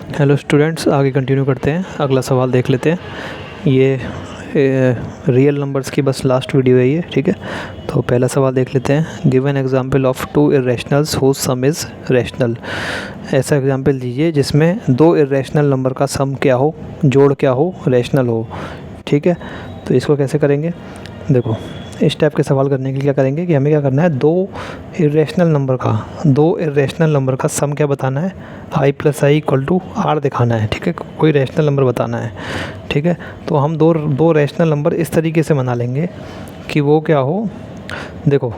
Hello students, आगे continue करते हैं। अगला सवाल देख लेते हैं। ये रियल नंबर्स की बस लास्ट वीडियो है ये, ठीक है। तो पहला सवाल देख लेते हैं। Give an example of two irrationals whose sum is rational. ऐसा एग्जांपल दीजिए जिसमें दो इर्रेशनल नंबर का सम क्या हो, जोड़ क्या हो, रैशनल हो, ठीक है। तो इसको कैसे करेंगे, देखो इस टाइप के सवाल करने के लिए क्या करेंगे कि हमें क्या करना है, दो इर्रेशनल नंबर का सम क्या बताना है, i plus I equal to R दिखाना है, ठीक है। कोई रैशनल नंबर बताना है, ठीक है। तो हम दो रैशनल नंबर इस तरीके से बना लेंगे कि वो क्या हो, देखो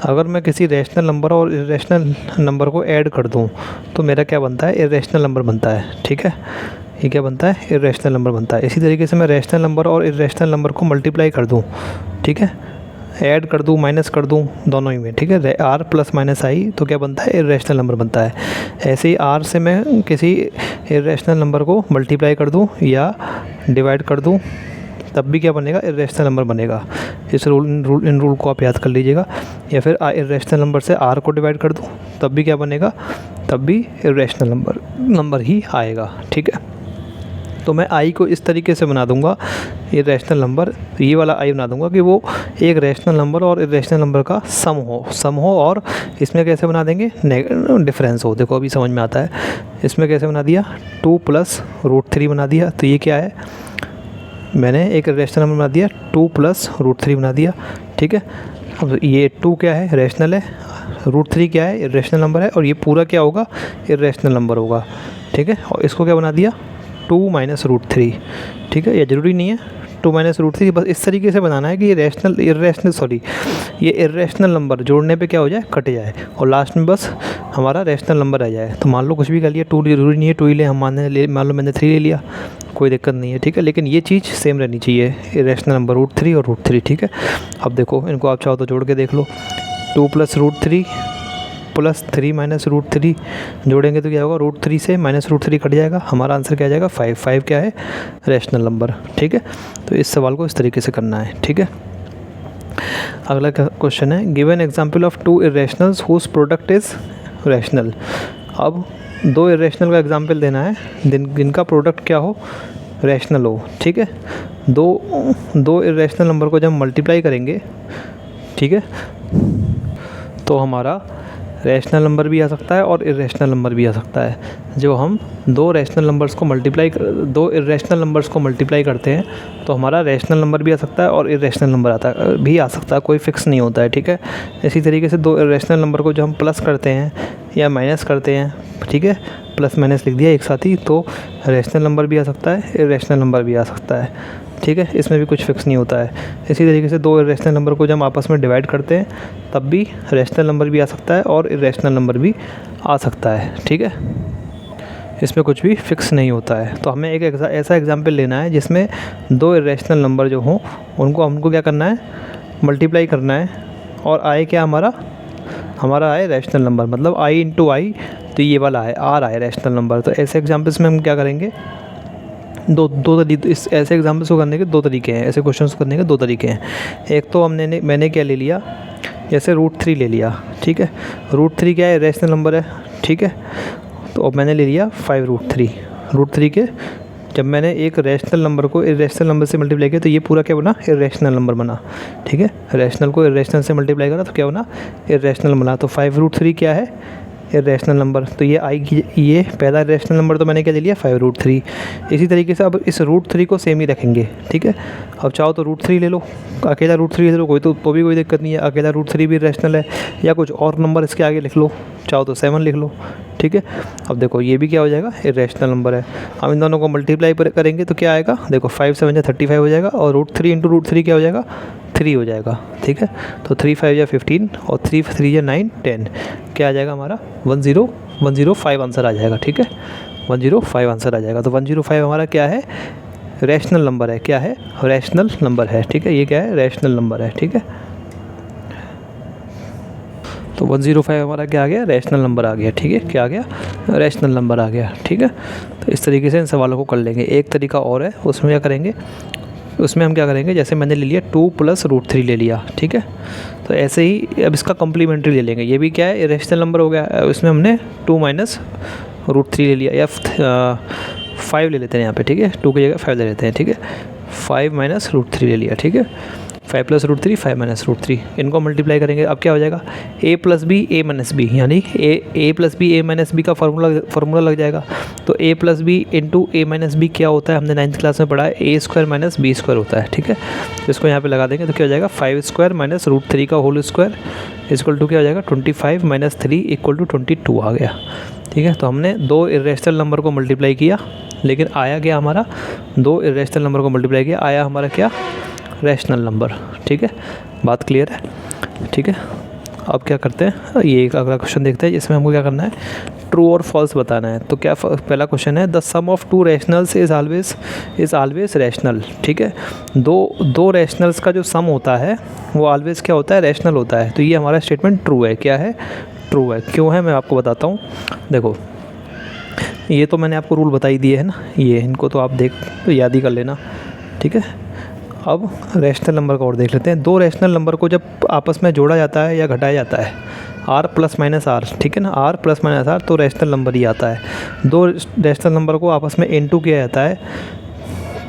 अगर मैं किसी रैशनल नंबर और इर्रेशनल नंबर को ऐड कर दूं तो मेरा क्या बनता है, इर्रेशनल नंबर बनता है, ठीक है। ये क्या बनता है, इर्रेशनल नंबर बनता है। इसी तरीके से मैं रैशनल नंबर और इर्रेशनल नंबर को मल्टीप्लाई कर दूं, ठीक है, ऐड कर दूं, माइनस कर दूं, दोनों ही में, ठीक है। आर प्लस माइनस आई तो क्या बनता है, इर्रेशनल नंबर बनता है। ऐसे ही आर से मैं किसी इर्रेशनल नंबर को मल्टीप्लाई कर दूं या डिवाइड कर दूं तब भी क्या बनेगा, इर्रेशनल नंबर बनेगा। इस इन रूल को आप याद कर लीजिएगा। या फिर इर्रेशनल नंबर से आर को डिवाइड कर दूं तब भी क्या बनेगा, तब भी इर्रेशनल नंबर ही आएगा, ठीक है। तो मैं आई को इस तरीके से बना दूंगा, ये रैशनल नंबर, ये वाला आई बना दूंगा कि वो एक रैशनल नंबर और इर्रेशनल नंबर का सम हो और इसमें कैसे बना देंगे, डिफरेंस हो। देखो अभी समझ में आता है। इसमें कैसे बना दिया, 2 प्लस रूट 3 बना दिया। तो ये क्या है, मैंने एक रैशनल नंबर बना दिया, 2 प्लस रूट 3 बना दिया, ठीक है। अब ये 2 क्या है, रैशनल है, रूट 3 क्या है, इर्रेशनल नंबर है, और ये पूरा क्या होगा, इर्रेशनल नंबर होगा, ठीक है। और इसको क्या बना दिया, 2 माइनस रूट 3, ठीक है। ये ज़रूरी नहीं है 2 माइनस रूट 3, बस इस तरीके से बनाना है कि ये इर्रेशनल नंबर जोड़ने पे क्या हो जाए, कट जाए, और लास्ट में बस हमारा रैशनल नंबर रह जाए। तो मान लो कुछ भी कर लिया, 2 ज़रूरी नहीं है 2 ही ले, हम मान लो मैंने 3 ले लिया, कोई दिक्कत नहीं है, ठीक है। लेकिन ये चीज़ सेम रहनी चाहिए, इर्रेशनल नंबर रूट 3 और रूट 3, ठीक है। अब देखो इनको आप चाहो तो जोड़ के देख लो, 2 plus root 3 plus 3 minus root 3 जोड़ेंगे तो क्या होगा, रूट 3 से माइनस रूट 3 कट जाएगा, हमारा आंसर क्या आ जाएगा, 5 क्या है, रैशनल नंबर, ठीक है। तो इस सवाल को इस तरीके से करना है, ठीक है। अगला क्वेश्चन है, give an example of two irrationals whose product is rational. अब दो इर्रेशनल का एग्जांपल देना है जिनका प्रोडक्ट क्या हो, रैशनल हो, ठीक है। दो इर्रेशनल नंबर को जब मल्टीप्लाई करेंगे, ठीक है, तो हमारा रैशनल नंबर भी आ सकता है और इर्रेशनल नंबर भी आ सकता है। जो हम दो इर्रेशनल नंबर्स को मल्टीप्लाई करते हैं तो हमारा रैशनल नंबर भी आ सकता है और इर्रेशनल नंबर भी आ सकता है, कोई फिक्स नहीं होता है, ठीक है। इसी तरीके से दो इर्रेशनल नंबर को जो हम प्लस करते हैं या माइनस करते हैं, ठीक है, प्लस माइनस लिख दिया एक साथ ही, तो रैशनल नंबर भी आ सकता है, इर्रेशनल नंबर भी आ सकता है, ठीक है। इसमें भी कुछ फिक्स नहीं होता है। इसी तरीके से दो इर्रेशनल नंबर को जब हम आपस में डिवाइड करते हैं तब भी रैशनल नंबर भी आ सकता है और इर्रेशनल नंबर भी आ सकता है, ठीक है। इसमें कुछ भी फिक्स नहीं होता है। तो हमें एक ऐसा एग्जांपल लेना है जिसमें दो इर्रेशनल नंबर जो हों उनको हमको क्या करना है, मल्टीप्लाई करना है, और आए क्या हमारा आए रैशनल नंबर, मतलब आई इंटू आई, तो ये वाला है आर आए रैशनल नंबर। तो ऐसे एग्जाम्पल्स में हम क्या करेंगे, ऐसे एग्जाम्पल्स को करने के दो तरीके हैं, ऐसे क्वेश्चंस करने के दो तरीके हैं। एक तो मैंने क्या ले लिया, जैसे रूट 3 ले लिया, ठीक है। रूट 3 क्या है, रैशनल नंबर है, ठीक है। तो अब मैंने ले लिया 5 रूट 3 के जब मैंने एक रैशनल नंबर को इर्रेशनल नंबर से मल्टीप्लाई किया तो ये पूरा क्या बना, इर्रेशनल नंबर बना, ठीक है। रैशनल को इर्रेशनल से मल्टीप्लाई करा तो क्या बना, इर्रेशनल बना। तो 5 रूट 3 क्या है, इर्रेशनल नंबर। तो ये पहला इर्रेशनल नंबर तो मैंने क्या ले लिया, 5 रूट 3। इसी तरीके से अब इस रूट 3 को सेम ही रखेंगे, ठीक है। अब चाहो तो रूट 3 ले लो, अकेला रूट 3 ले लो, तो भी कोई दिक्कत नहीं है, अकेला रूट 3 भी इर्रेशनल है, या कुछ और नंबर इसके आगे लिख लो, चाहो तो 7 लिख लो, ठीक है। अब देखो ये भी क्या हो जाएगा, इर्रेशनल नंबर है। हम इन दोनों को मल्टीप्लाई करेंगे तो क्या आएगा, देखो 5 7 या 35 हो जाएगा, और रूट 3 इंटू रूट 3 क्या हो जाएगा, 3 हो जाएगा, ठीक है। तो 3 5 या 15 और 3 3 या 9 10, क्या आ जाएगा हमारा 105 आंसर आ जाएगा, ठीक है। 105 आंसर आ जाएगा। तो 105 हमारा क्या है, रैशनल नंबर है, क्या है, रैशनल नंबर है, ठीक है। ये क्या है, रैशनल नंबर है, ठीक है। तो 105 हमारा क्या आ गया, रैशनल नंबर आ गया, ठीक है। क्या आ गया, रैशनल नंबर आ गया, ठीक है। तो इस तरीके से इन सवालों को कर लेंगे। एक तरीका और है, उसमें क्या करेंगे, उसमें हम क्या करेंगे, जैसे मैंने ले लिया 2 प्लस रूट 3 ले लिया, ठीक है। तो ऐसे ही अब इसका कम्प्लीमेंट्री ले लेंगे। ये भी क्या है, इरेशनल नंबर हो गया, इसमें हमने 2 माइनस √3 ले लिया, या 5 ले लेते हैं यहाँ पे, ठीक है, 2 की जगह 5 ले लेते हैं, ठीक है, 5 माइनस √3 ले लिया, ठीक है, 5 प्लस √3, 5 माइनस √3, इनको मल्टीप्लाई करेंगे, अब क्या हो जाएगा a plus B A minus B, यानी a plus B A minus B का फार्मूला लग जाएगा। तो a plus B into A minus B क्या होता है, हमने 9th क्लास में पढ़ा है, a square minus B square होता है, ठीक है। तो इसको यहाँ पे लगा देंगे तो क्या हो जाएगा 5 स्क्वायर माइनस √3 का होल स्क्वायर इक्वल टू क्या हो जाएगा 25 माइनस 3 इक्वल टू 22 आ गया, ठीक है। तो हमने 2 इरेशनल नंबर को मल्टीप्लाई किया, लेकिन आया क्या हमारा, 2 इरेशनल नंबर को मल्टीप्लाई किया, आया हमारा क्या, रैशनल नंबर, ठीक है। बात क्लियर है, ठीक है। अब क्या करते हैं, ये एक अगला क्वेश्चन देखते हैं, इसमें हमको क्या करना है, ट्रू और फॉल्स बताना है। तो क्या पहला क्वेश्चन है, the sum of 2 rationals is always rational, ठीक है। दो रैशनल्स का जो सम होता है वो ऑलवेज क्या होता है, रैशनल होता है। तो ये हमारा स्टेटमेंट ट्रू है, क्या है, ट्रू है। क्यों है मैं आपको बताता हूँ, देखो ये तो मैंने आपको रूल बता ही दिए है ना, ये इनको तो आप याद ही कर लेना, ठीक है। अब रैशनल नंबर का और देख लेते हैं। 2 रैशनल नंबर को जब आपस में जोड़ा जाता है या घटाया जाता है, r प्लस माइनस आर, ठीक है ना, r प्लस माइनस आर, तो रैशनल नंबर ही आता है। 2 रैशनल नंबर को आपस में इनटू किया जाता है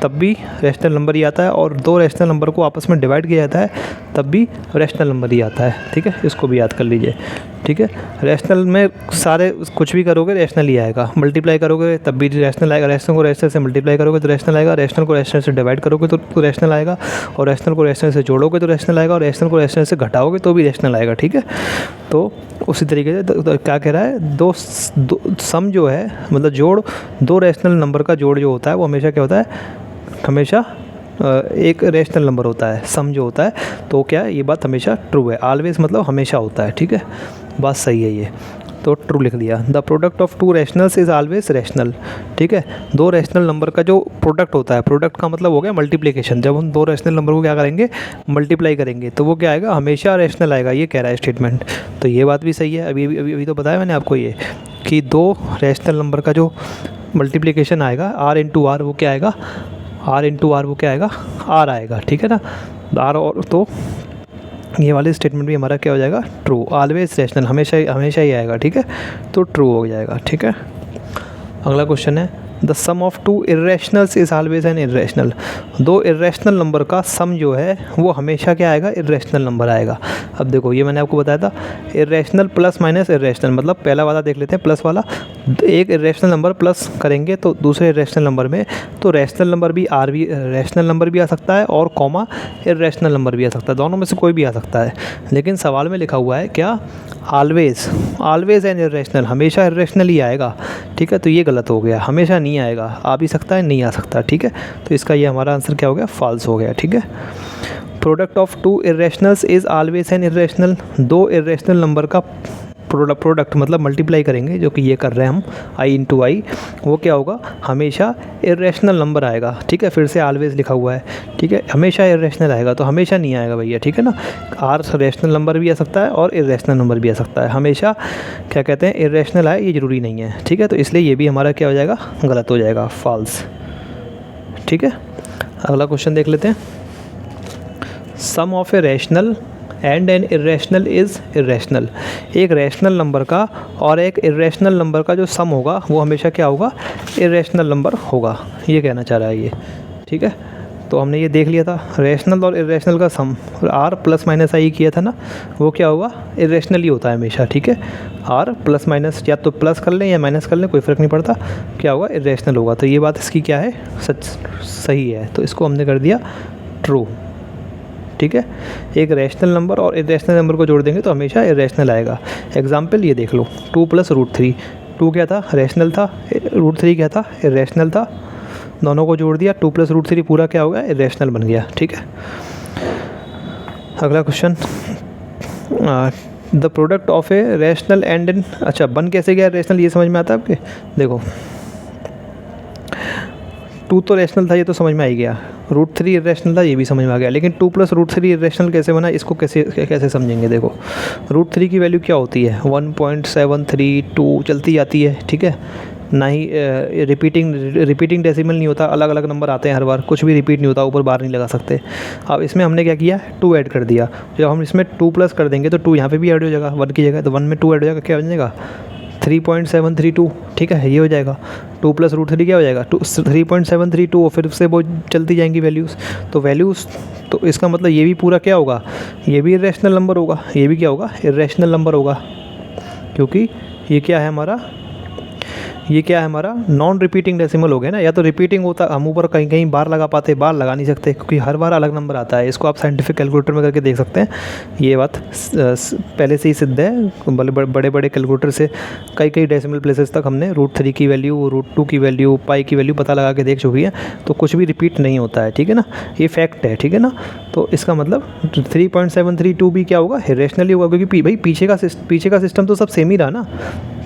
तब भी रैशनल नंबर ही आता है, और 2 रैशनल नंबर को आपस में डिवाइड किया जाता है तब भी रैशनल नंबर ही आता है, ठीक है। इसको भी याद कर लीजिए, ठीक है। रैशनल में सारे कुछ भी करोगे रैशनल ही आएगा, मल्टीप्लाई करोगे तब भी रैशनल आएगा, रैशनल को रैशनल से मल्टीप्लाई करोगे तो रैशनल आएगा, रैशनल को रैशनल से डिवाइड करोगे तो रैशनल आएगा, और रैशनल को रैशनल से जोड़ोगे तो रैशनल आएगा, और रैशनल को रैशनल से घटाओगे तो भी रैशनल आएगा, ठीक है। तो उसी तरीके से क्या कह रहा है, दो सम जो है मतलब जोड़, 2 रैशनल नंबर का जोड़ जो होता है वो हमेशा क्या होता है, हमेशा एक रैशनल नंबर होता है, सम जो होता है। तो क्या ये बात हमेशा ट्रू है, ऑलवेज मतलब हमेशा होता है, ठीक है। बात सही है ये, तो ट्रू लिख दिया। The product of 2 rationals is always rational, ठीक है। 2 रैशनल नंबर का जो प्रोडक्ट होता है, प्रोडक्ट का मतलब हो गया मल्टीप्लिकेशन, जब हम 2 रैशनल नंबर को क्या करेंगे, मल्टीप्लाई करेंगे तो वो क्या आएगा, हमेशा रैशनल आएगा, ये कह रहा है स्टेटमेंट। तो ये बात भी सही है, अभी तो बताया मैंने आपको ये कि 2 रैशनल नंबर का जो मल्टीप्लिकेशन आएगा r इंटू आर, वो क्या आएगा, r इंटू आर वो क्या आएगा, r आएगा, ठीक है ना, r। और तो ये वाली स्टेटमेंट भी हमारा क्या हो जाएगा, ट्रू, ऑलवेज रैशनल, हमेशा ही आएगा, ठीक है। तो ट्रू हो जाएगा, ठीक है। अगला क्वेश्चन है, the sum of 2 irrationals is always an irrational. 2 irrational number का सम जो है वो हमेशा क्या आएगा, इरेशनल नंबर आएगा। अब देखो ये मैंने आपको बताया था, इरेशनल प्लस माइनस इरेशनल, मतलब पहला वाला देख लेते हैं, प्लस वाला, एक इरेशनल नंबर प्लस करेंगे तो दूसरे इरेशनल नंबर में तो रैशनल नंबर भी रैशनल नंबर भी आ सकता है, और कॉमा इरेशनल नंबर भी आ सकता है, दोनों में से कोई भी आ सकता है। लेकिन सवाल में लिखा हुआ है क्या, ऑलवेज एन इरेशनल, हमेशा इरेशनल ही आएगा, ठीक है। तो ये गलत हो गया, हमेशा नहीं आएगा, आ भी सकता है नहीं आ सकता, ठीक है। तो इसका ये हमारा आंसर क्या हो गया, फॉल्स हो गया, ठीक है। Product of 2 irrationals is always an irrational. 2 irrational number का प्रोडक्ट मतलब मल्टीप्लाई करेंगे, जो कि ये कर रहे हैं हम, i इंटू आई, वो क्या होगा, हमेशा इरेशनल नंबर आएगा, ठीक है। फिर से ऑलवेज लिखा हुआ है, ठीक है, हमेशा इरेशनल आएगा, तो हमेशा नहीं आएगा भैया, ठीक है ना। r रैशनल नंबर भी आ सकता है और इरेशनल नंबर भी आ सकता है, हमेशा क्या कहते हैं, इरेशनल आए ये ज़रूरी नहीं है, ठीक है। तो इसलिए ये भी हमारा क्या हो जाएगा, गलत हो जाएगा, फॉल्स, ठीक है। अगला क्वेश्चन देख लेते हैं, sum of a rational and an irrational is irrational. एक रैशनल नंबर का और एक इरेशनल नंबर का जो सम होगा वो हमेशा क्या होगा, इरेशनल नंबर होगा, ये कहना चाह रहा है ये, ठीक है। तो हमने ये देख लिया था, रैशनल और इरेशनल का सम r प्लस माइनस आई किया था ना, वो क्या होगा, इरेशनल ही होता है हमेशा, ठीक है। r प्लस माइनस या तो प्लस कर लें या माइनस कर लें, कोई फ़र्क नहीं पड़ता, क्या होगा, इरेशनल होगा। तो ये बात इसकी क्या है, सही है, तो इसको हमने कर दिया ट्रू, ठीक है। एक रैशनल नंबर और इरेशनल नंबर को जोड़ देंगे तो हमेशा इरेशनल आएगा। एग्जाम्पल ये देख लो, 2 प्लस √3, 2 क्या था, रैशनल था, √3 क्या था, इरेशनल था, दोनों को जोड़ दिया, 2 प्लस √3 पूरा क्या हो गया, इरेशनल बन गया, ठीक है। अगला question, the product of a rational and an, अच्छा बन कैसे गया रैशनल, ये समझ में आता है आपके, देखो 2 तो रैशनल था, ये तो समझ में आ ही गया, √3 इरेशनल था, ये भी समझ में आ गया, लेकिन 2 प्लस √3 इरेशनल कैसे बना, इसको कैसे समझेंगे। देखो √3 की वैल्यू क्या होती है, 1.732 चलती जाती है, ठीक है ना ही रिपीटिंग डेसिमल नहीं होता, अलग अलग नंबर आते हैं हर बार, कुछ भी रिपीट नहीं होता, ऊपर बार नहीं लगा सकते। अब इसमें हमने क्या किया, 2 ऐड कर दिया, जब हम इसमें 2 प्लस कर देंगे तो 2 यहाँ पे भी ऐड हो जाएगा 1 की जगह, तो 1 में 2 ऐड हो जाएगा, क्या बन जाएगा 3.732, ठीक है, ये हो जाएगा 2 + √3 क्या हो जाएगा 3.732, और फिर से वो चलती जाएंगी वैल्यूज़। तो वैल्यूज़, तो इसका मतलब ये भी पूरा क्या होगा, ये भी इरेशनल नंबर होगा, ये भी क्या होगा, इरेशनल नंबर होगा, क्योंकि ये क्या है हमारा, ये क्या है हमारा नॉन रिपीटिंग डेसिमल हो गया ना। या तो रिपीटिंग होता, हम ऊपर कहीं कहीं बार लगा पाते, बार लगा नहीं सकते क्योंकि हर बार अलग नंबर आता है। इसको आप साइंटिफिक कैलकुलेटर में करके देख सकते हैं, ये बात पहले से ही सिद्ध है। बड़े बड़े कैलकुलेटर से कई कई डेसिमल प्लेसेस तक हमने √3 की वैल्यू, √2 की वैल्यू, पाई की वैल्यू पता लगा के देख चुकी है, तो कुछ भी रिपीट नहीं होता है, ठीक है ना, ये फैक्ट है, ठीक है ना। तो इसका मतलब 3.732 भी क्या होगा, इरेशनली होगा, क्योंकि भाई पीछे का सिस्टम तो सब सेम ही रहा ना,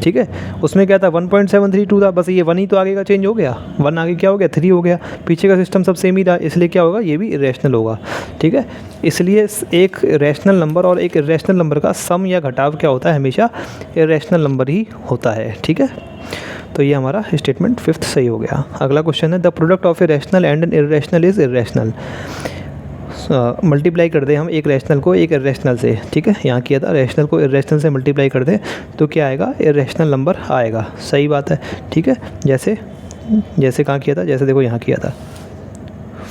ठीक है। उसमें क्या था 1.732 था, बस ये 1 ही तो आगे का चेंज हो गया, 1 आगे क्या हो गया 3 हो गया, पीछे का सिस्टम सब सेम ही था, इसलिए क्या होगा, ये भी इरेशनल होगा, ठीक है। इसलिए एक रैशनल नंबर और एक इरेशनल नंबर का सम या घटाव क्या होता है, हमेशा इरेशनल नंबर ही होता है, ठीक है। तो ये हमारा स्टेटमेंट 5th सही हो गया। अगला क्वेश्चन है the product of a rational and an irrational is irrational. Multiply कर दें हम एक रैशनल को एक इरेशनल से, ठीक है, यहाँ किया था, रैशनल को इरेशनल से मल्टीप्लाई कर दें तो क्या आएगा, इरेशनल नंबर आएगा, सही बात है, ठीक है। जैसे कहाँ किया था, जैसे देखो यहाँ किया था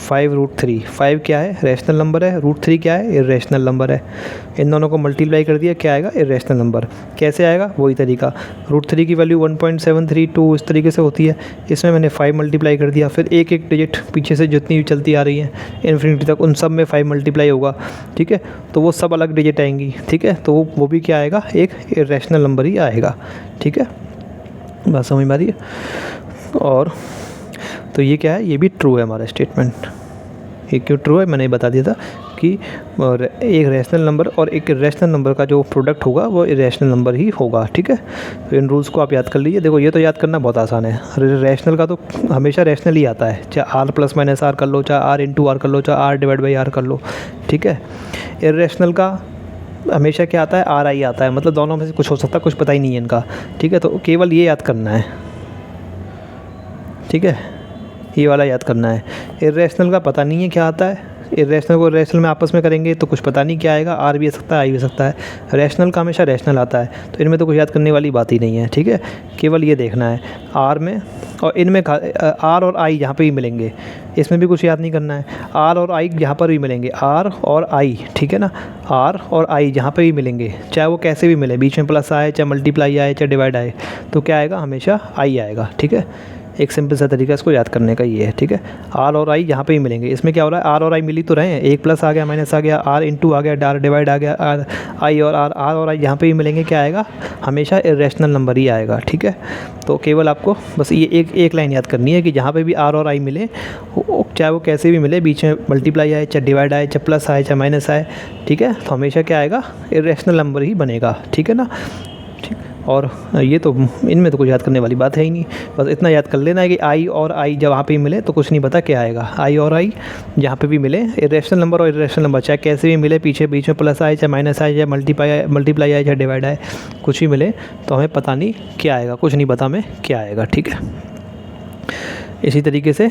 5√3, 5 क्या है, रैशनल नंबर है, √3 क्या है, इरेशनल नंबर है। इन दोनों को मल्टीप्लाई कर दिया, क्या आएगा, इरेशनल नंबर। कैसे आएगा, वही तरीका, √3 की वैल्यू 1.732 इस तरीके से होती है, इसमें मैंने 5 मल्टीप्लाई कर दिया, फिर एक एक डिजिट पीछे से जितनी भी चलती आ रही हैं इन्फिनिटी तक, उन सब में 5 मल्टीप्लाई होगा, ठीक है, तो वो सब अलग डिजिट आएंगी, ठीक है, तो वो भी क्या आएगा, एक इरेशनल नंबर ही आएगा, ठीक है, बात समझ में आ रही है। और तो ये क्या है, ये भी ट्रू है हमारा स्टेटमेंट। ये क्यों ट्रू है, मैंने बता दिया था कि एक रैशनल नंबर और एक इरेशनल नंबर का जो प्रोडक्ट होगा वो इरेशनल नंबर ही होगा, ठीक है। तो इन रूल्स को आप याद कर लीजिए। देखो ये तो याद करना बहुत आसान है, रैशनल का तो हमेशा रैशनल ही आता है, चाहे r ± r कर लो, चाहे r × r कर लो, चाहे r/r कर लो, ठीक है। इरेशनल का हमेशा क्या आता है, ri आता है, मतलब दोनों में से कुछ हो सकता है, कुछ पता ही नहीं है इनका, ठीक है। तो केवल ये याद करना है, ठीक है, ये वाला याद करना है। इरेशनल का पता नहीं है क्या आता है, इरेशनल को रैशनल में आपस में करेंगे तो कुछ पता नहीं क्या आएगा, आर भी आ सकता है, आई भी आ सकता है, रैशनल का हमेशा रैशनल आता है, तो इनमें तो कुछ याद करने वाली बात ही नहीं है, ठीक है। केवल ये देखना है आर में और इनमें, आर और आई यहाँ पे ही मिलेंगे, इसमें भी कुछ याद नहीं करना है, आर और आई यहाँ पर भी मिलेंगे, आर और आई, ठीक है ना, आर और आई यहाँ पे भी मिलेंगे, चाहे वो कैसे भी मिले, बीच में प्लस आए, चाहे मल्टीप्लाई आए, चाहे डिवाइड आए, तो क्या आएगा, हमेशा आई आएगा, ठीक है। एक सिंपल सा तरीका इसको याद करने का ये है, ठीक है। आर और आई यहाँ पे ही मिलेंगे, इसमें क्या हो रहा है, आर और आई मिल ही तो रहे हैं, एक प्लस आ गया, माइनस आ गया, आर इंटू आ गया, आर डिवाइड आ गया, आर आई और आर और आई यहाँ पे ही मिलेंगे, क्या आएगा, हमेशा इरेशनल नंबर ही आएगा, ठीक है। तो केवल आपको बस ये एक लाइन याद करनी है कि जहाँ पे भी आर और आई मिले, चाहे वो कैसे भी मिले, बीच में मल्टीप्लाई आए, चाहे डिवाइड आए, चाहे प्लस आए, चाहे माइनस आए, ठीक है, तो हमेशा क्या आएगा, इरेशनल नंबर ही बनेगा, ठीक है ना। और ये तो इनमें तो कुछ याद करने वाली बात है ही नहीं, बस इतना याद कर लेना है कि आई और आई जब वहाँ पे मिले तो कुछ नहीं पता क्या आएगा, आई और आई जहाँ पे भी मिले, इरेशनल नंबर और इरेशनल नंबर चाहे कैसे भी मिले, पीछे बीच में प्लस आए, चाहे माइनस आए, चाहे मल्टीप्लाई आए, चाहे डिवाइड आए, कुछ भी मिले तो हमें पता नहीं क्या आएगा, कुछ नहीं पता हमें क्या आएगा, ठीक है। इसी तरीके से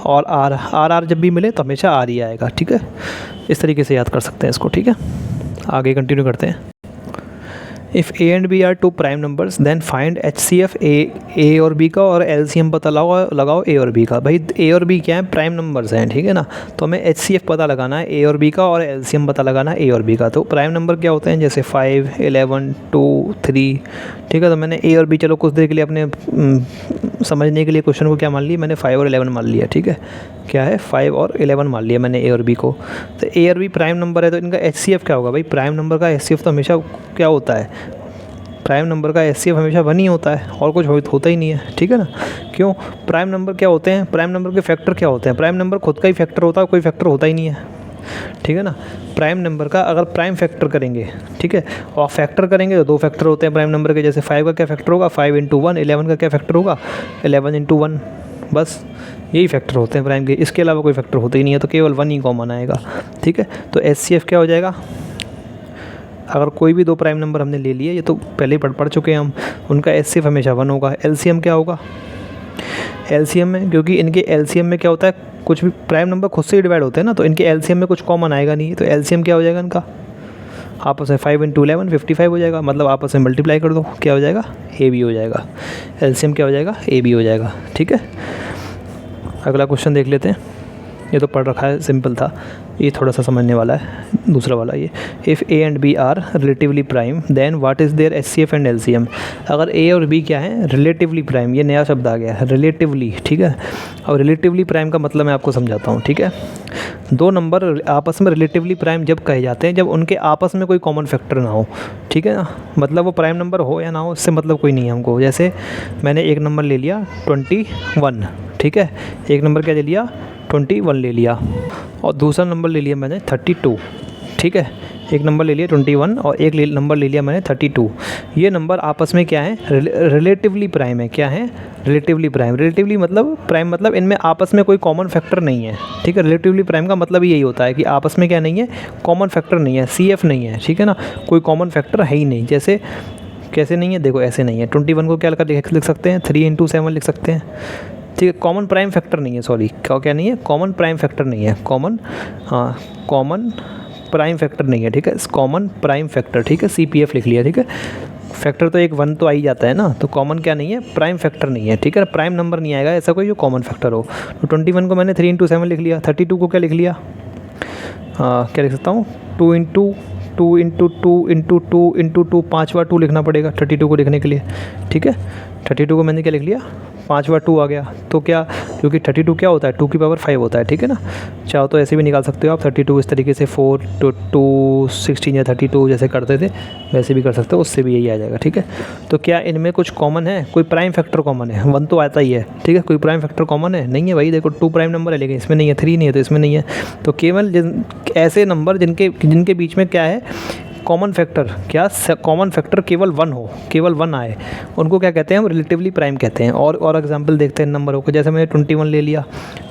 और आर जब भी मिले तो हमेशा आर ही आएगा, ठीक है। इस तरीके से याद कर सकते हैं इसको, ठीक है। आगे कंटिन्यू करते हैं। If A and B are two prime numbers then find HCF A और बी का और LCM पता लगाओ ए और बी का। भाई ए और बी क्या है, प्राइम नंबर्स हैं, ठीक है ना, तो हमें HCF पता लगाना है ए और बी का और LCM पता लगाना है ए और बी का। तो प्राइम नंबर क्या होते हैं, जैसे 5, 11, 2, 3, ठीक है। तो मैंने ए और बी, चलो कुछ देर के लिए अपने समझने के लिए क्वेश्चन को क्या मान लिया मैंने, 5 और 11 मान लिया, ठीक है। क्या है, 5 और 11 मान लिया मैंने ए और बी को। तो ए और बी प्राइम नंबर है तो इनका HCF क्या होगा, भाई प्राइम नंबर का HCF तो हमेशा क्या होता है, प्राइम नंबर का HCF हमेशा 1 ही होता है और कुछ होता ही नहीं है, ठीक है ना। क्यों, प्राइम नंबर क्या होते हैं, प्राइम नंबर के फैक्टर क्या होते हैं, प्राइम नंबर खुद का ही फैक्टर होता है, कोई फैक्टर होता ही नहीं है, ठीक है ना। प्राइम नंबर का अगर प्राइम फैक्टर करेंगे, ठीक है, और फैक्टर करेंगे तो 2 फैक्टर होते हैं प्राइम नंबर के, जैसे 5 का क्या फैक्टर होगा, 5 × 1, 11 का क्या फैक्टर होगा, 11 × 1, बस यही फैक्टर होते हैं प्राइम के, इसके अलावा कोई फैक्टर होते ही नहीं है, तो केवल 1 ही कॉमन आएगा, ठीक है। तो HCF क्या हो जाएगा, अगर कोई भी 2 प्राइम नंबर हमने ले लिए, ये तो पहले ही पढ़ चुके हैं हम, उनका HCF हमेशा 1 होगा। LCM क्या होगा, LCM में, क्योंकि इनके LCM में क्या होता है, कुछ भी प्राइम नंबर खुद से ही डिवाइड होते हैं ना, तो इनके LCM में कुछ कॉमन आएगा नहीं, तो LCM क्या हो जाएगा इनका, आपस में 5 × 11 55 हो जाएगा, मतलब आपस में मल्टीप्लाई कर दो, क्या हो जाएगा, ए बी हो जाएगा। एलसीएम क्या हो जाएगा, ए बी हो जाएगा। ठीक है, अगला क्वेश्चन देख लेते हैं। ये तो पढ़ रखा है, सिंपल था, ये थोड़ा सा समझने वाला है। दूसरा वाला ये, if A and B are relatively prime then what is their HCF and LCM. अगर ए और बी क्या है, रिलेटिवली प्राइम, ये नया शब्द आ गया है, रिलेटिवली। ठीक है, और रिलेटिवली प्राइम का मतलब मैं आपको समझाता हूँ। ठीक है, दो नंबर आपस में रिलेटिवली प्राइम जब कहे जाते हैं जब उनके आपस में कोई कॉमन फैक्टर ना हो। ठीक है ना, मतलब वो प्राइम नंबर हो या ना हो, इससे मतलब कोई नहीं है हमको। जैसे मैंने एक नंबर ले लिया 21, ठीक है, एक नंबर क्या ले लिया, 21 ले लिया, और दूसरा नंबर ले लिया मैंने 32। ठीक है, एक नंबर ले लिया 21 और एक नंबर ले लिया मैंने 32। ये नंबर आपस में क्या है, रिलेटिवली प्राइम है। क्या है, रिलेटिवली प्राइम। रिलेटिवली मतलब प्राइम, मतलब इनमें आपस में कोई कॉमन फैक्टर नहीं है। ठीक है, रिलेटिवली प्राइम का मतलब यही होता है कि आपस में क्या नहीं है, कॉमन फैक्टर नहीं है, CF नहीं है। ठीक है ना, कोई कॉमन फैक्टर है ही नहीं। जैसे कैसे नहीं है, देखो ऐसे नहीं है। 21 को क्या लिख सकते हैं, 3 × 7 लिख सकते हैं। ठीक है, कॉमन प्राइम फैक्टर नहीं है, सॉरी क्या नहीं है, कॉमन प्राइम फैक्टर नहीं है, कॉमन प्राइम फैक्टर नहीं है। ठीक है, कॉमन प्राइम फैक्टर, ठीक है, CPF लिख लिया। ठीक है, फैक्टर तो एक 1 तो आ ही जाता है ना, तो कॉमन क्या नहीं है, प्राइम फैक्टर नहीं है। ठीक है, प्राइम नंबर नहीं आएगा ऐसा कोई जो कॉमन फैक्टर हो। तो 21 को मैंने 3 × 7 लिख लिया। 32 को क्या लिख लिया, क्या लिख सकता हूँ, 2 × 2 × 2 5 बार 2 लिखना पड़ेगा 32 को लिखने के लिए। ठीक है, 32 को मैंने क्या लिख लिया, 5 बार 2 आ गया। तो क्या, क्योंकि 32 क्या होता है, 2 की पावर 5 होता है। ठीक है ना, चाहो तो ऐसे भी निकाल सकते हो आप 32 इस तरीके से, 4 × 2 16 या 32 जैसे करते थे वैसे भी कर सकते हो, उससे भी यही आ जाएगा। ठीक है, तो क्या इनमें कुछ कॉमन है, कोई प्राइम फैक्टर कॉमन है, 1 तो आता ही है। ठीक है, कोई प्राइम फैक्टर कॉमन है, नहीं है भाई। देखो 2 प्राइम नंबर है लेकिन इसमें नहीं है, 3 नहीं है तो इसमें नहीं है। तो केवल ऐसे नंबर जिनके बीच में क्या है, कॉमन फैक्टर, क्या कॉमन फैक्टर केवल 1 हो, केवल 1 आए, उनको क्या कहते हैं, हम रिलेटिवली प्राइम कहते हैं। और एग्जांपल देखते हैं नंबरों को। जैसे मैंने 21 ले लिया,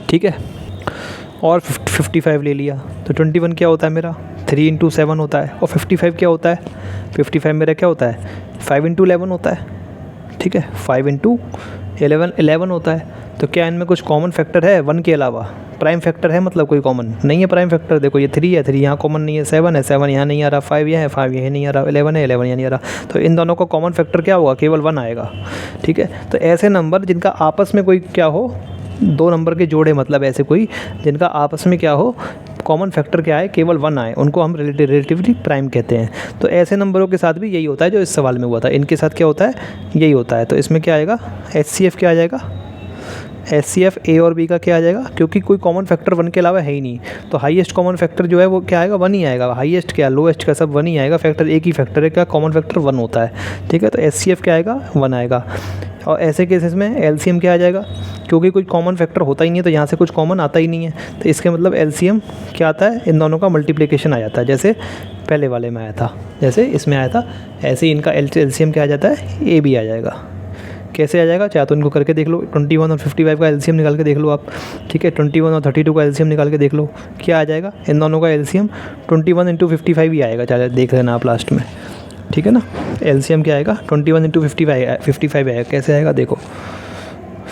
ठीक है, और 55 ले लिया। तो 21 क्या होता है मेरा, 3 × 7 होता है, और 55 क्या होता है, 55 मेरा क्या होता है, 5 × 11 होता है। ठीक है, 5 × 11 होता है। तो क्या इनमें कुछ कॉमन फैक्टर है 1 के अलावा, प्राइम फैक्टर है, मतलब कोई कॉमन नहीं है प्राइम फैक्टर। देखो ये 3 है, 3 यहाँ कॉमन नहीं है, 7 है, 7 यहाँ नहीं आ रहा, 5 यहाँ है, 5 यहाँ नहीं आ रहा, 11 है, 11 यहाँ नहीं आ रहा। तो इन दोनों का कॉमन फैक्टर क्या होगा, केवल 1 आएगा। ठीक है, तो ऐसे नंबर जिनका आपस में कोई क्या हो, 2 नंबर के जोड़े, मतलब ऐसे कोई जिनका आपस में क्या हो, कॉमन फैक्टर क्या है, केवल 1 आए, उनको हम रिलेटिवली प्राइम कहते हैं। तो ऐसे नंबरों के साथ भी यही होता है जो इस सवाल में हुआ था, इनके साथ क्या होता है, यही होता है। तो इसमें क्या आएगा, HCF क्या आ जाएगा, HCF A और B का क्या आ जाएगा, क्योंकि कोई कॉमन फैक्टर 1 के अलावा है ही नहीं। तो हाईएस्ट कॉमन फैक्टर जो है वो क्या आएगा, 1 ही आएगा। हाईएस्ट क्या, लोएस्ट का, सब 1 ही आएगा। फैक्टर एक ही फैक्टर है, क्या कॉमन फैक्टर 1 होता है। ठीक है, तो HCF क्या आएगा, 1 आएगा। और ऐसे केसेस में LCM क्या आ जाएगा, क्योंकि कोई कॉमन फैक्टर होता ही नहीं है तो यहाँ से कुछ कॉमन आता ही नहीं है, तो इसके मतलब LCM क्या आता है, इन दोनों का मल्टीप्लिकेशन आ जाता है। जैसे पहले वाले में आया था, जैसे इसमें आया था, ऐसे ही इनका LCM क्या आ जाता है, AB आ जाएगा। कैसे आ जाएगा, चाहे तो इनको करके देख लो, 21 और 55 का LCM निकाल के देख लो आप। ठीक है, 21 और 32 का LCM निकाल के देख लो, क्या आ जाएगा, इन दोनों का LCM 21 × 55 ही आएगा, चाहे देख लेना आप लास्ट में। ठीक है ना, LCM क्या आएगा, 21 × 55 आएगा। कैसे आएगा, देखो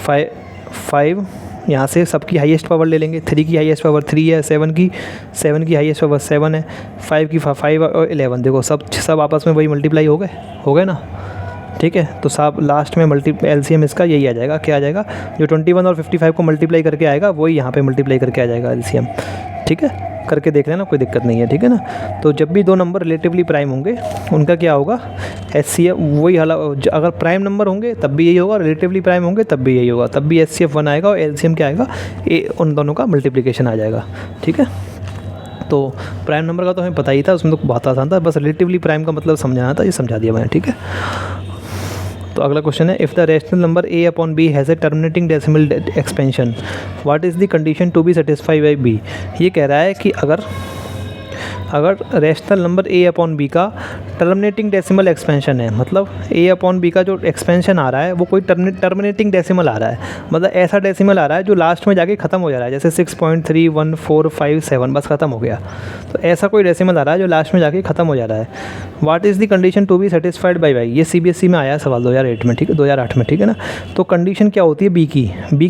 5 यहाँ से सबकी हाईएस्ट पावर ले लेंगे, 3 की हाईएस्ट पावर 3 है, 7 की हाईएस्ट पावर 7 है, 5 की 5 और 11, देखो सब आपस में वही मल्टीप्लाई हो गए ना। ठीक है, तो सब लास्ट में LCM इसका यही आ जाएगा, क्या आ जाएगा, जो 21 और 55 को मल्टीप्लाई करके आएगा वही यहाँ पे मल्टीप्लाई करके आ जाएगा LCM। ठीक है, करके देख लेना, कोई दिक्कत नहीं है। ठीक है ना, तो जब भी 2 नंबर रिलेटिवली प्राइम होंगे उनका क्या होगा, HCF वही अगर प्राइम नंबर होंगे तब भी यही होगा, रिलेटिवली प्राइम होंगे तब भी यही होगा, तब भी HCF 1 आएगा और LCM क्या आएगा, उन दोनों का मल्टीप्लिकेशन आ जाएगा। ठीक है, तो प्राइम नंबर का तो हमें पता ही था, उसमें तो बहुत आसान था, बस रिलेटिवली प्राइम का मतलब समझाना था, ये समझा दिया मैंने। ठीक है, तो अगला क्वेश्चन है, if the rational number A/B has a terminating decimal expansion what is the condition to be satisfied by B। ये कह रहा है कि अगर रेशनल नंबर A/B का टर्मिनेटिंग डेसिमल एक्सपेंशन है, मतलब A/B का जो एक्सपेंशन आ रहा है वो कोई टर्मिनेटिंग डेसिमल आ रहा है, मतलब ऐसा डेसिमल आ रहा है जो लास्ट में जाके ख़त्म हो जा रहा है, जैसे 6.31457 बस ख़त्म हो गया। तो ऐसा कोई डेसिमल आ रहा है जो लास्ट में जाके ख़त्म हो जा रहा है। What is the condition to be satisfied by ये CBSE में आया है सवाल 2008 में। ठीक है, 2008 में। ठीक है ना, तो कंडीशन क्या होती है B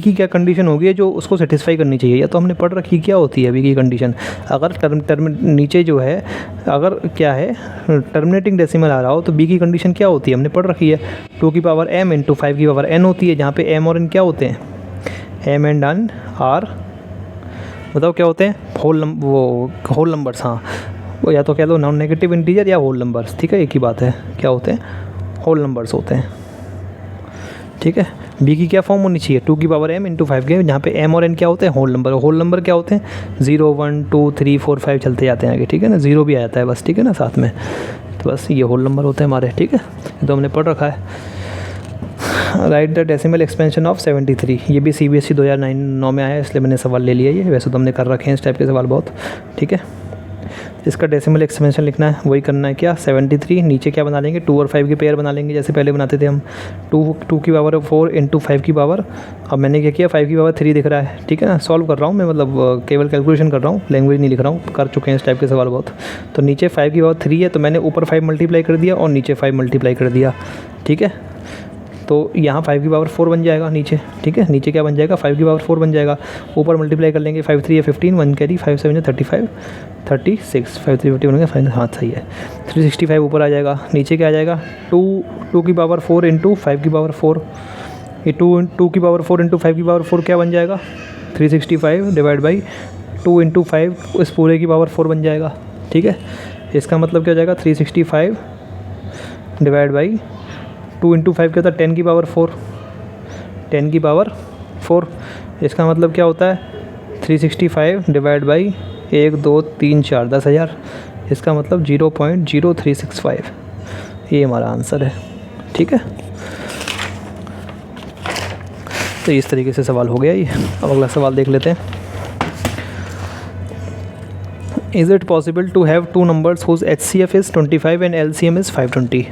की क्या कंडीशन होगी जो उसको सेटिस्फाई करनी चाहिए, या तो हमने पढ़ रखी क्या होती है B की कंडीशन। अगर नीचे जो है अगर क्या है टर्मिनेटिंग डेसिमल आ रहा हो तो बी की कंडीशन क्या होती है, हमने पढ़ रखी है 2 की पावर m इंटू 5 की पावर n होती है, जहाँ पे m और n क्या होते हैं, m एंड n आर बताओ क्या होते हैं, होल नंबर्स। हाँ वो या तो कह दो नॉन नेगेटिव इंटीजर या होल नंबर्स, ठीक है, एक ही बात है, क्या होते हैं, होल नंबर्स होते हैं, ठीक है। बी की क्या फॉर्म होनी चाहिए, 2 की पावर m इंटू 5 के, जहाँ पे m और n क्या होते हैं, होल नंबर। होल नंबर क्या होते हैं, 0 1 2 3 4 5 चलते जाते हैं आगे, ठीक है ना, 0 भी आ जाता है बस, ठीक है ना साथ में, तो बस ये होल नंबर होते हैं हमारे, ठीक है, ये तो हमने पढ़ रखा है। Right the decimal expansion of 73, ये भी CBSE 2009 में आया है, इसलिए मैंने सवाल ले लिया ये, वैसे तो हमने कर रखे हैं इस टाइप के सवाल बहुत, ठीक है। इसका डेसिमल एक्सपेंशन लिखना है, वही करना है क्या, 73, नीचे क्या बना लेंगे, 2 और 5 के पेयर बना लेंगे जैसे पहले बनाते थे हम, 2 की पावर 4 इंटू 5 की पावर, अब मैंने क्या किया 5 की पावर 3 दिख रहा है, ठीक है ना, सॉल्व कर रहा हूँ मैं, मतलब केवल कैलकुलेशन कर रहा हूँ, लैंग्वेज नहीं लिख रहा हूँ, कर चुके हैं इस टाइप के सवाल बहुत। तो नीचे 5 की पावर 3 है तो मैंने ऊपर 5 मल्टीप्लाई कर दिया और नीचे 5 मल्टीप्लाई कर दिया, ठीक है। तो यहाँ 5 की पावर 4 बन जाएगा नीचे, ठीक है, नीचे क्या बन जाएगा, 5 की पावर 4 बन जाएगा, ऊपर मल्टीप्लाई कर लेंगे, 5 3 है 15, 1 कैरी, 5 7 35 36, 5 3 50 बनेगा, 5 हाँ सही है, 365 ऊपर आ जाएगा, नीचे क्या आ जाएगा, 2 की पावर 4 इंटू 5 की पावर 4, ये 2 की पावर 4 इंटू 5 की पावर 4 क्या बन जाएगा, 365 डिवाइड बाई 2 इंटू 5 इस पूरे की पावर 4 बन जाएगा, ठीक है। इसका मतलब क्या हो जाएगा, 365 डिवाइड बाई 2 इंटू 5 क्या होता है, 10 की पावर 4, 10 की पावर 4, इसका मतलब क्या होता है, 365 डिवाइड बाई 1 2 3 4 10,000, इसका मतलब 0.0365, ये हमारा आंसर है, ठीक है। तो इस तरीके से सवाल हो गया ये। अब अगला सवाल देख लेते हैं। Is it possible to have two numbers whose HCF is 25 and LCM is 520?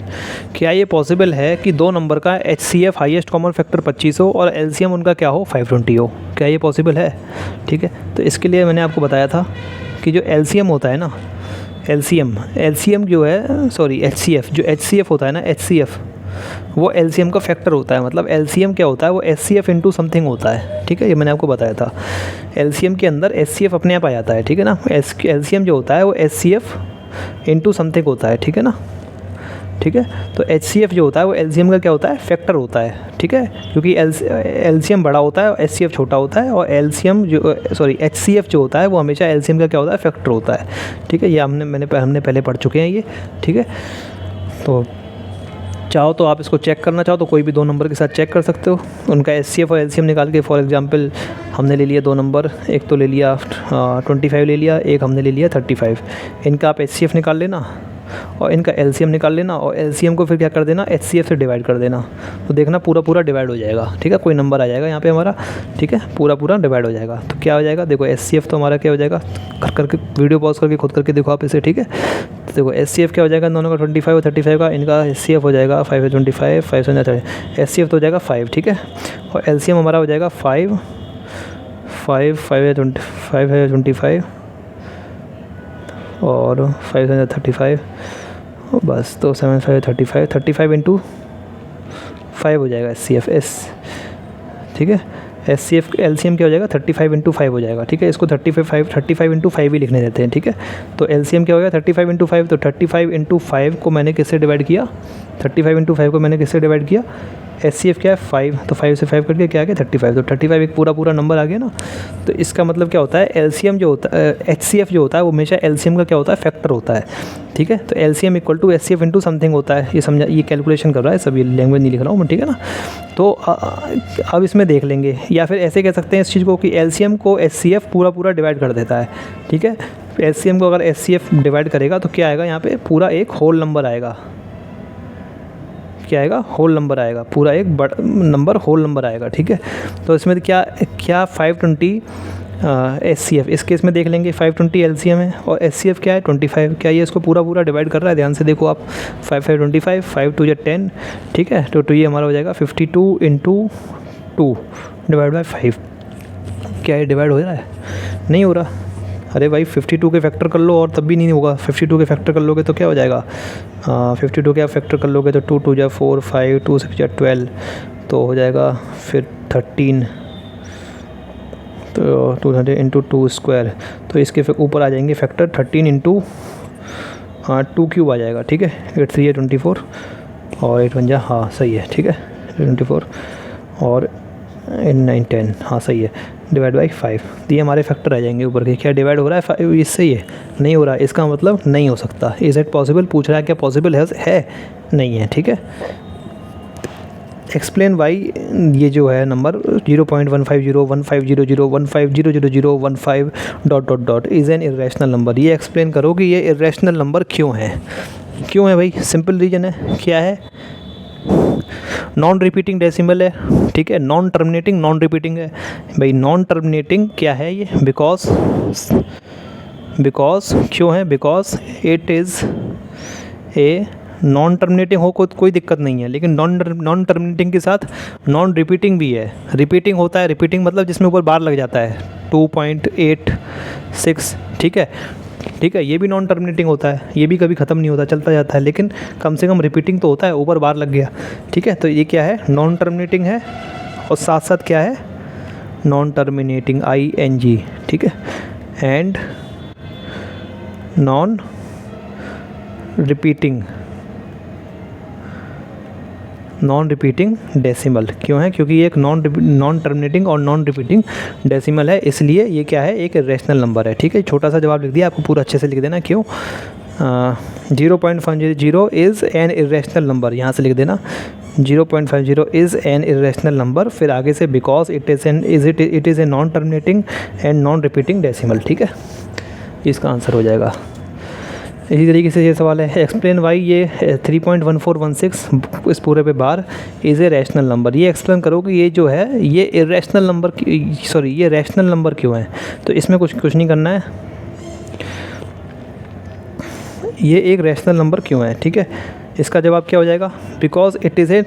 क्या ये पॉसिबल है कि दो नंबर का HCF हाईएस्ट कॉमन फैक्टर 25 हो और LCM उनका क्या हो, 520 हो? क्या ये पॉसिबल है? ठीक है, तो इसके लिए मैंने आपको बताया था कि जो LCM होता है ना, LCM जो है, सॉरी HCF, जो HCF होता है ना, HCF वो LCM का फैक्टर होता है। मतलब LCM क्या होता है, वो HCF इंटू समथिंग होता है, ठीक है, ये मैंने आपको बताया था। LCM के अंदर HCF अपने आप आ जाता है, ठीक है ना। LCM जो होता है वो HCF इंटू समथिंग होता है, ठीक है ना, ठीक है। तो HCF जो होता है वो LCM का क्या होता है, फैक्टर होता है, ठीक है, क्योंकि LCM बड़ा होता है और HCF छोटा होता है, और HCF जो होता है वो हमेशा LCM का क्या होता है, फैक्टर होता है, ठीक है। ये हमने पहले पढ़ चुके हैं ये, ठीक है। तो चाहो तो आप इसको चेक करना चाहो तो कोई भी दो नंबर के साथ चेक कर सकते हो, उनका HCF और LCM निकाल के। फॉर एग्जांपल हमने ले लिया दो नंबर, एक तो ले लिया 25 ले लिया, एक हमने ले लिया 35। इनका आप HCF निकाल लेना और इनका LCM निकाल लेना, और LCM को फिर क्या कर देना, HCF से डिवाइड कर देना, तो देखना पूरा डिवाइड हो जाएगा, ठीक है। कोई नंबर आ जाएगा यहाँ पे हमारा, ठीक है, पूरा डिवाइड हो जाएगा। तो क्या हो जाएगा, देखो HCF तो हमारा क्या हो जाएगा, करके वीडियो पॉज करके खुद करके देखो आप इसे, ठीक है। तो देखो HCF क्या हो जाएगा, दोनों का 25 और 35 का, इनका HCF हो जाएगा 5 25, 5 HCF तो हो जाएगा 5, ठीक है, और LCM हमारा हो जाएगा 5 25 और 5 35, बस तो 7 5 35 इंटू 5 हो जाएगा HCF, ठीक है। HCF LCM क्या हो जाएगा, 35 इंटू 5 हो जाएगा, ठीक है। इसको 35 इंटू 5 ही लिखने देते हैं, ठीक है। तो LCM क्या हो गया, 35 इंटू 5, तो 35 इंटू 5 को मैंने किससे डिवाइड किया, 35 इंटू 5 को मैंने किससे डिवाइड किया, HCF क्या है 5, तो 5 से 5 कट के क्या आ गया 35, तो 35 एक पूरा नंबर आ गया ना। तो इसका मतलब क्या होता है, LCM जो होता है, HCF जो होता है वो हमेशा LCM का क्या होता है, फैक्टर होता है, ठीक है। तो LCM equal to HCF into something होता है, ये समझा, ये कैलकुलेशन कर रहा है, सब ये लैंग्वेज नहीं लिख रहा हूँ मैं, ठीक है ना। तो अब इसमें देख लेंगे, या फिर ऐसे कह सकते हैं इस चीज़ को कि LCM को HCF पूरा डिवाइड कर देता है, ठीक है। LCM को अगर HCF डिवाइड करेगा तो क्या आएगा, यहाँ पे पूरा एक होल नंबर आएगा, क्या आएगा, होल नंबर आएगा, पूरा एक बड़ा नंबर होल नंबर आएगा, ठीक है। तो इसमें क्या 520 HCF, इस केस में देख लेंगे 520 LCM है और HCF क्या है 25, क्या ये इसको पूरा डिवाइड कर रहा है, ध्यान से देखो आप, 5 5 25, 5 2 10, ठीक है। तो ये हमारा हो जाएगा 52 इंटू 2 डिवाइड बाई 5, क्या ये डिवाइड हो रहा है, नहीं हो रहा। अरे भाई 52 के फैक्टर कर लो और तब भी नहीं होगा, 52 के फैक्टर कर लोगे तो क्या हो जाएगा, 52 के आप फैक्टर कर लोगे तो 2 2 जा 4 5 2 6 जा 12, तो हो जाएगा फिर 13 तो 200 इंटू 2 स्क्वायर, तो इसके ऊपर आ जाएंगे फैक्टर 13 इंटू 2 क्यूब आ जाएगा, ठीक है। 8 3 24 और 8 1 हाँ सही है, ठीक है 24 और 8 9 10 हाँ सही है, डिवाइड बाई 5, तो ये हमारे फैक्टर आ जाएंगे ऊपर के। क्या डिवाइड हो रहा है 5 इससे? ये नहीं हो रहा है, इसका मतलब नहीं हो सकता। इज़ इट पॉसिबल पूछ रहा है, क्या पॉसिबल है? नहीं है, ठीक है। एक्सप्लेन वाई ये जो है number 0.150 1500 150000 15 dot dot dot is an irrational number. ये एक्सप्लेन करो कि ये इरेशनल नंबर क्यों है। क्यों है भाई? सिंपल रीज़न है, क्या है? नॉन रिपीटिंग डेसिमल है, ठीक है। नॉन टर्मिनेटिंग नॉन रिपीटिंग है भाई। नॉन टर्मिनेटिंग क्या है ये? बिकॉज क्यों है? Because it is a non terminating हो कोई दिक्कत नहीं है, लेकिन नॉन टर्मिनेटिंग के साथ नॉन रिपीटिंग भी है। रिपीटिंग होता है, रिपीटिंग मतलब जिसमें ऊपर बार लग जाता है 2.86, ठीक है, ठीक है। ये भी नॉन टर्मिनेटिंग होता है, ये भी कभी ख़त्म नहीं होता, चलता जाता है, लेकिन कम से कम रिपीटिंग तो होता है, ऊपर बार लग गया, ठीक है। तो ये क्या है? नॉन टर्मिनेटिंग है, और साथ साथ क्या है? नॉन टर्मिनेटिंग ING, ठीक है, एंड नॉन रिपीटिंग डेसिमल। क्यों है? क्योंकि ये एक नॉन टर्मिनेटिंग और नॉन रिपीटिंग डेसिमल है, इसलिए ये क्या है? एक इरेशनल नंबर है, ठीक है। छोटा सा जवाब लिख दिया, आपको पूरा अच्छे से लिख देना। क्यों? 0.50 इज़ एन इरेशनल नंबर, यहाँ से लिख देना 0.50 इज़ एन इरेशनल नंबर, फिर आगे से because it is a non terminating and non repeating decimal, ठीक है। इसका आंसर हो जाएगा। इसी तरीके से ये सवाल है, एक्सप्लेन वाई ये 3.1416 इस पूरे पे बार इज़ ए रैशनल नंबर। ये एक्सप्लेन करो कि ये जो है ये इरेशनल नंबर, सॉरी ये रैशनल नंबर क्यों है। तो इसमें कुछ नहीं करना है, ये एक रैशनल नंबर क्यों है, ठीक है। इसका जवाब क्या हो जाएगा? बिकॉज इट इज़ ए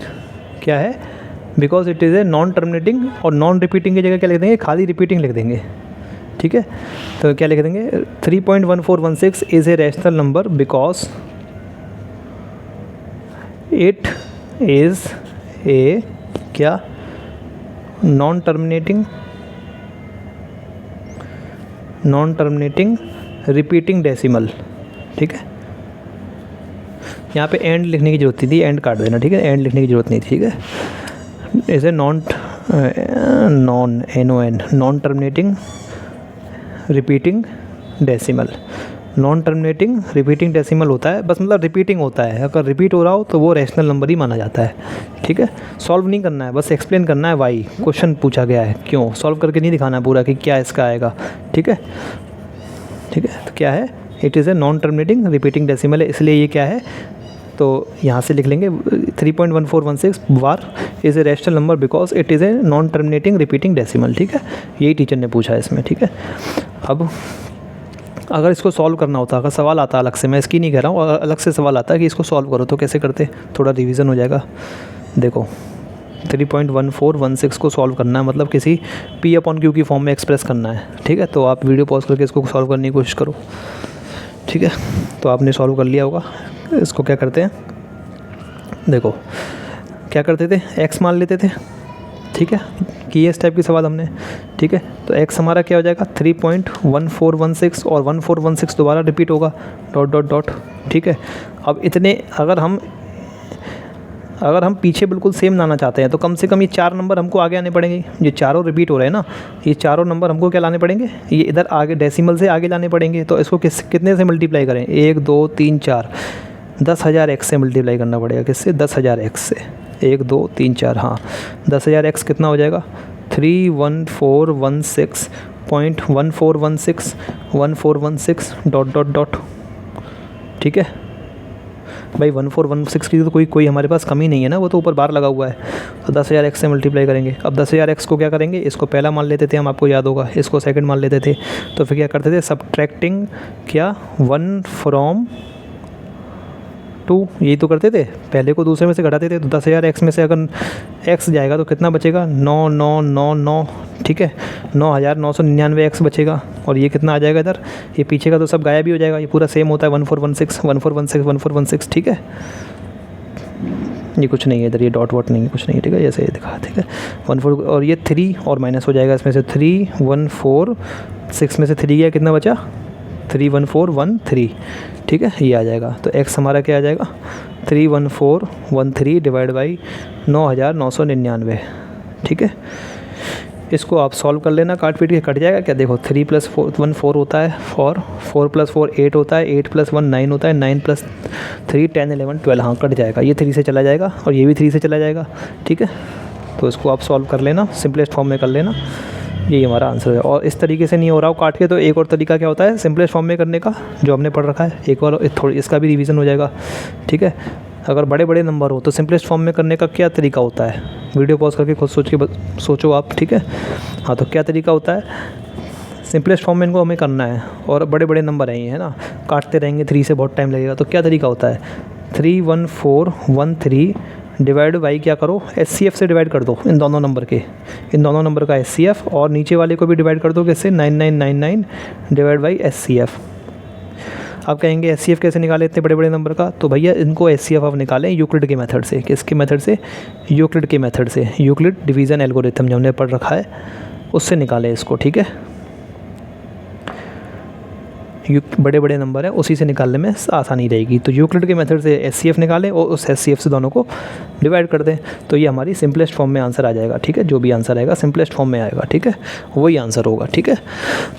क्या है? Because it is a non terminating, और नॉन रिपीटिंग की जगह क्या लिख देंगे? खाली रिपीटिंग लिख देंगे, ठीक है। तो क्या लिख देंगे? 3.1416 is a rational number because it is a क्या? नॉन टर्मिनेटिंग रिपीटिंग डेसिमल, ठीक है। यहाँ पे एंड लिखने की जरूरत नहीं थी, एंड काट देना, ठीक है। एंड लिखने की जरूरत नहीं थी, ठीक है। Is a non terminating repeating decimal. Non terminating repeating decimal होता है, बस मतलब रिपीटिंग होता है, अगर रिपीट हो रहा हो तो वो रैशनल नंबर ही माना जाता है, ठीक है। सॉल्व नहीं करना है, बस एक्सप्लेन करना है वाई। क्वेश्चन पूछा गया है क्यों, सॉल्व करके नहीं दिखाना है पूरा कि क्या इसका आएगा, ठीक है, ठीक है। तो क्या है? It is a non terminating repeating decimal है, इसलिए ये क्या है? तो यहाँ से लिख लेंगे 3.1416 bar is a rational number because it is a non terminating repeating decimal, ठीक है। यही टीचर ने पूछा है इसमें, ठीक है। अब अगर इसको सॉल्व करना होता, अगर सवाल आता अलग से, मैं इसकी नहीं कह रहा हूँ, अगर अलग से सवाल आता है कि इसको सॉल्व करो, तो कैसे करते? थोड़ा रिवीजन हो जाएगा। देखो 3.1416 को सॉल्व करना है, मतलब किसी P/Q की फॉर्म में एक्सप्रेस करना है, ठीक है। तो आप वीडियो पॉज करके इसको सॉल्व करने की कोशिश करो, ठीक है। तो आपने सॉल्व कर लिया होगा। इसको क्या करते हैं? देखो क्या करते थे? x मान लेते थे, ठीक है, कि इस टाइप की सवाल हमने, ठीक है। तो x हमारा क्या हो जाएगा? 3.1416 और 1416 दोबारा रिपीट होगा, डॉट डॉट डॉट, ठीक है। अब इतने अगर हम पीछे बिल्कुल सेम लाना चाहते हैं, तो कम से कम ये 4 नंबर हमको आगे आने पड़ेंगे। ये चारों रिपीट हो रहे हैं ना, ये चारों नंबर हमको क्या लाने पड़ेंगे? ये इधर आगे डेसिमल से आगे लाने पड़ेंगे। तो इसको कितने से मल्टीप्लाई करें? 1 2 3 4, 10,000 x से मल्टीप्लाई करना पड़ेगा। किससे? 10,000 x से। 1 2 3 4, हाँ 10,000 x कितना हो जाएगा? 31416.1416 डॉट डॉट डॉट, ठीक है भाई। 1416 की तो कोई हमारे पास कमी नहीं है ना, वो तो ऊपर बार लगा हुआ है। तो 10,000 x से मल्टीप्लाई करेंगे। अब 10,000 x को क्या करेंगे? इसको पहला मान लेते थे हम, आपको याद होगा, इसको सेकंड मान लेते थे। तो फिर क्या करते थे? सब्ट्रैक्टिंग क्या? 1 फ्रॉम 2, यही तो करते थे। पहले को दूसरे में से घटाते थे। तो 10,000 x में से अगर x जाएगा तो कितना बचेगा? 9 9 9 9, ठीक है। 9,999 x बचेगा। और ये कितना आ जाएगा इधर? ये पीछे का तो सब गायब ही हो जाएगा, ये पूरा सेम होता है 1416 1416 1416, ठीक है। ये कुछ नहीं है इधर, ये डॉट वॉट नहीं है, कुछ नहीं है, ठीक है, जैसे ये दिखा, ठीक है। 1 4 और ये 3 और माइनस हो जाएगा इसमें से 3 1 4 6 में से 3 गया, कितना बचा 3 1 4 1 3, ठीक है, ये आ जाएगा। तो x हमारा क्या आ जाएगा 3 1 4 1 3 डिवाइड बाई 9999, ठीक है। इसको आप सॉल्व कर लेना, काट पीट के कट जाएगा क्या, देखो 3 + 1 4 होता है 4 4 + 4 8 होता है, 8 + 1 9 होता है, 9 + 3 10 11 12, हाँ कट जाएगा, ये 3 से चला जाएगा और ये भी 3 से चला जाएगा, ठीक है। तो इसको आप सॉल्व कर लेना, सिंपलेस्ट फॉर्म में कर लेना, यही हमारा आंसर है। और इस तरीके से नहीं हो रहा हो काट के, तो एक और तरीका क्या होता है सिंपलेस्ट फॉर्म में करने का, जो हमने पढ़ रखा है, एक और थोड़ी इसका भी रिवीजन हो जाएगा, ठीक है। अगर बड़े बड़े नंबर हो तो सिंपलेस्ट फॉर्म में करने का क्या तरीका होता है, वीडियो पॉज करके खुद सोचो आप, ठीक है। हाँ, तो क्या तरीका होता है, सिंपलेस्ट फॉर्म में इनको हमें करना है और बड़े बड़े नंबर हैं ये, है ना, काटते रहेंगे 3 से बहुत टाइम लगेगा। तो क्या तरीका होता है 3 1 4 1 3 डिवाइड बाई क्या करो, HCF से डिवाइड कर दो इन दोनों नंबर के, इन दोनों नंबर का HCF, और नीचे वाले को भी डिवाइड कर दो कैसे 9999 डिवाइड बाई HCF। आप कहेंगे HCF कैसे निकाले इतने बड़े बड़े नंबर का, तो भैया इनको HCF आप निकालें यूक्लिड के मेथड से। किसके मेथड से, यूक्लिड के मेथड से, यूक्लिड डिवीज़न एल्गोरिथम जो हमने पढ़ रखा है उससे निकालें इसको, ठीक है। बड़े बड़े नंबर है उसी से निकालने में आसानी रहेगी। तो यूक्लिड के मेथड से HCF निकालें और उस HCF से दोनों को डिवाइड कर दें, तो ये हमारी सिंपलेस्ट फॉर्म में आंसर आ जाएगा, ठीक है। जो भी आंसर आएगा सिंपलेस्ट फॉर्म में आएगा, ठीक है, वही आंसर होगा, ठीक है।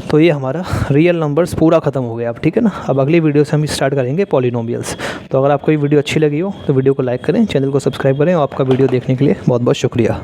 तो ये हमारा रियल नंबर्स पूरा ख़त्म हो गया अब, ठीक है ना। अब अगली वीडियो से हम स्टार्ट करेंगे पॉलिनोमियल्स। तो अगर आपको ये वीडियो अच्छी लगी हो तो वीडियो को लाइक करें, चैनल को सब्सक्राइब करें, और आपका वीडियो देखने के लिए बहुत बहुत शुक्रिया।